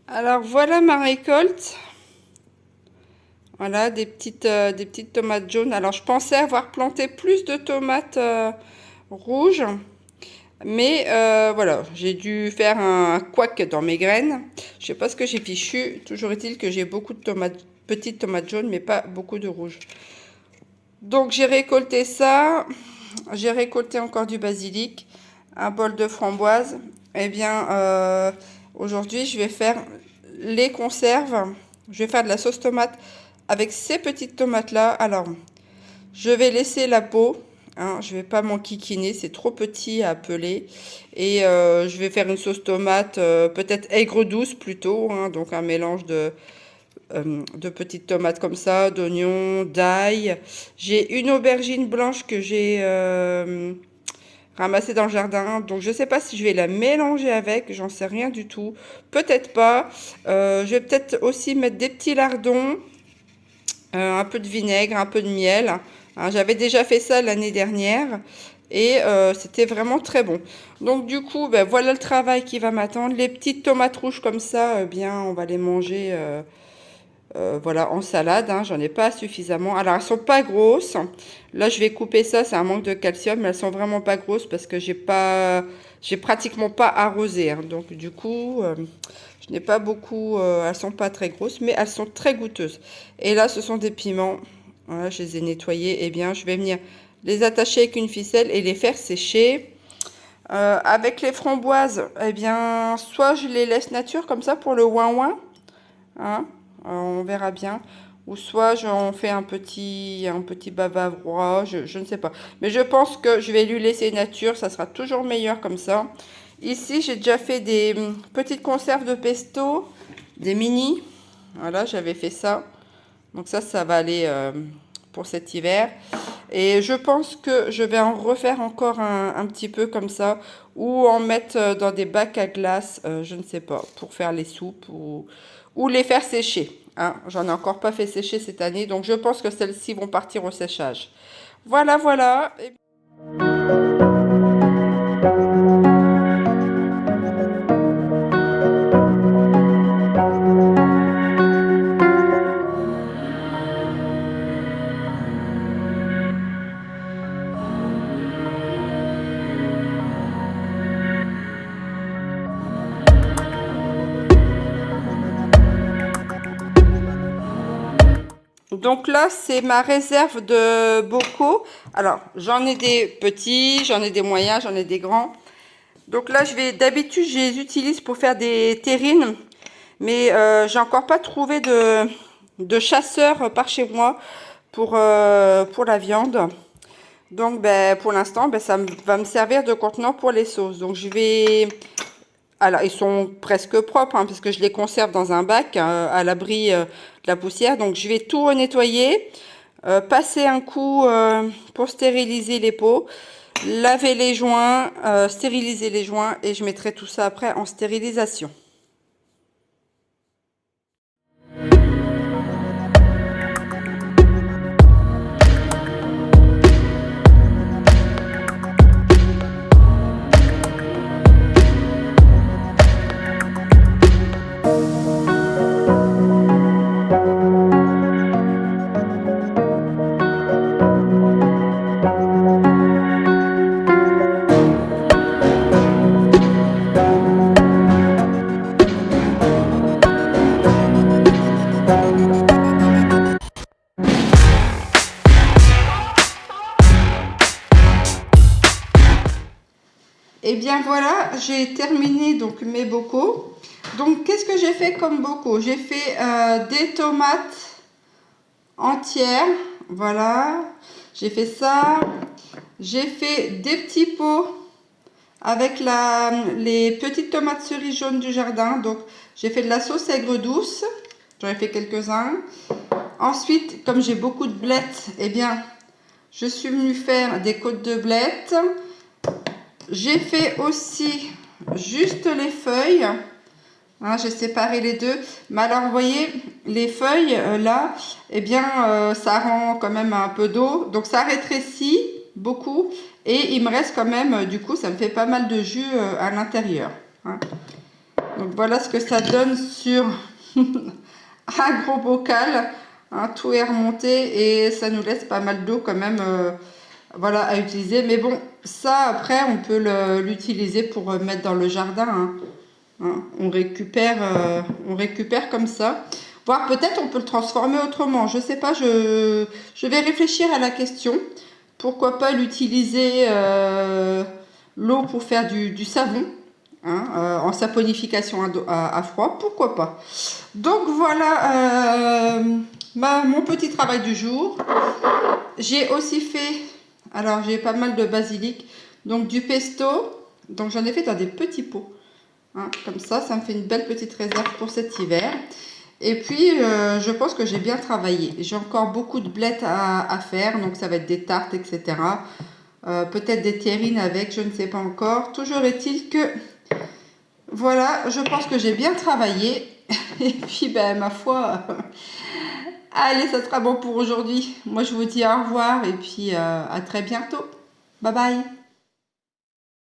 Alors voilà ma récolte. Voilà des petites tomates jaunes. Alors je pensais avoir planté plus de tomates rouges, mais voilà, j'ai dû faire un couac dans mes graines. Je sais pas ce que j'ai fichu. Toujours est-il que j'ai beaucoup de tomates, petites tomates jaunes, mais pas beaucoup de rouges. Donc j'ai récolté ça. J'ai récolté encore du basilic, un bol de framboises. Eh bien, aujourd'hui, je vais faire les conserves. Je vais faire de la sauce tomate avec ces petites tomates-là. Alors, je vais laisser la peau. Hein, je vais pas m'enquiquiner, c'est trop petit à peler. Et je vais faire une sauce tomate, peut-être aigre douce plutôt. Hein, donc un mélange de petites tomates comme ça, d'oignons, d'ail. J'ai une aubergine blanche que j'ai ramassée dans le jardin. Donc je ne sais pas si je vais la mélanger avec, j'en sais rien du tout. Peut-être pas. Je vais peut-être aussi mettre des petits lardons, un peu de vinaigre, un peu de miel. Hein, j'avais déjà fait ça l'année dernière. Et c'était vraiment très bon. Donc du coup, ben, voilà le travail qui va m'attendre. Les petites tomates rouges comme ça, bien, on va les manger voilà, en salade, hein, j'en ai pas suffisamment. Alors, elles sont pas grosses. Là, je vais couper ça, c'est un manque de calcium, mais elles sont vraiment pas grosses parce que j'ai pratiquement pas arrosé. Hein. Donc, du coup, je n'ai pas beaucoup. Elles sont pas très grosses, mais elles sont très goûteuses. Et là, ce sont des piments. Voilà, je les ai nettoyés. Eh bien, je vais venir les attacher avec une ficelle et les faire sécher. Avec les framboises, eh bien, soit je les laisse nature comme ça pour le ouin-ouin. Hein, on verra bien. Ou soit j'en fais un petit bavarois, je ne sais pas. Mais je pense que je vais lui laisser nature, ça sera toujours meilleur comme ça. Ici, j'ai déjà fait des petites conserves de pesto, des mini. Voilà, j'avais fait ça. Donc ça va aller pour cet hiver. Et je pense que je vais en refaire encore un petit peu comme ça. Ou en mettre dans des bacs à glace, je ne sais pas, pour faire les soupes ou les faire sécher. Hein. J'en ai encore pas fait sécher cette année, donc je pense que celles-ci vont partir au séchage. Voilà, voilà. Donc là, c'est ma réserve de bocaux. Alors, j'en ai des petits, j'en ai des moyens, j'en ai des grands. Donc là, d'habitude, je les utilise pour faire des terrines. Mais j'ai encore pas trouvé de chasseur par chez moi pour la viande. Donc ben, pour l'instant, ben, va me servir de contenant pour les sauces. Donc je vais... Alors ils sont presque propres hein, parce que je les conserve dans un bac à l'abri de la poussière. Donc je vais tout nettoyer, passer un coup pour stériliser les pots, laver les joints, stériliser les joints et je mettrai tout ça après en stérilisation. Et bien voilà, j'ai terminé donc mes bocaux. Donc qu'est-ce que j'ai fait comme bocaux? J'ai fait des tomates entières, voilà. J'ai fait ça. J'ai fait des petits pots avec les petites tomates cerises jaunes du jardin. Donc j'ai fait de la sauce aigre douce. J'en ai fait quelques-uns. Ensuite, comme j'ai beaucoup de blettes, eh bien, je suis venue faire des côtes de blettes. J'ai fait aussi juste les feuilles. Hein, j'ai séparé les deux. Mais alors, vous voyez, les feuilles, là, eh bien, ça rend quand même un peu d'eau. Donc, ça rétrécit beaucoup. Et il me reste quand même, du coup, ça me fait pas mal de jus à l'intérieur. Hein. Donc voilà ce que ça donne sur un gros bocal. Hein, tout est remonté et ça nous laisse pas mal d'eau quand même voilà, à utiliser. Mais bon, ça après on peut l'utiliser pour mettre dans le jardin. Hein. Hein, on récupère comme ça. Voire peut-être on peut le transformer autrement. Je sais pas, je vais réfléchir à la question. Pourquoi pas l'utiliser l'eau pour faire du savon. Hein, en saponification à froid, pourquoi pas. Donc voilà mon petit travail du jour. J'ai aussi fait, alors j'ai pas mal de basilic, donc du pesto, donc j'en ai fait dans des petits pots. Hein, comme ça me fait une belle petite réserve pour cet hiver. Et puis je pense que j'ai bien travaillé. J'ai encore beaucoup de blettes à faire, donc ça va être des tartes, etc. Peut-être des terrines avec, je ne sais pas encore. Toujours est-il que voilà, je pense que j'ai bien travaillé. Et puis, ben, ma foi, allez, ça sera bon pour aujourd'hui. Moi, je vous dis au revoir et puis à très bientôt. Bye bye.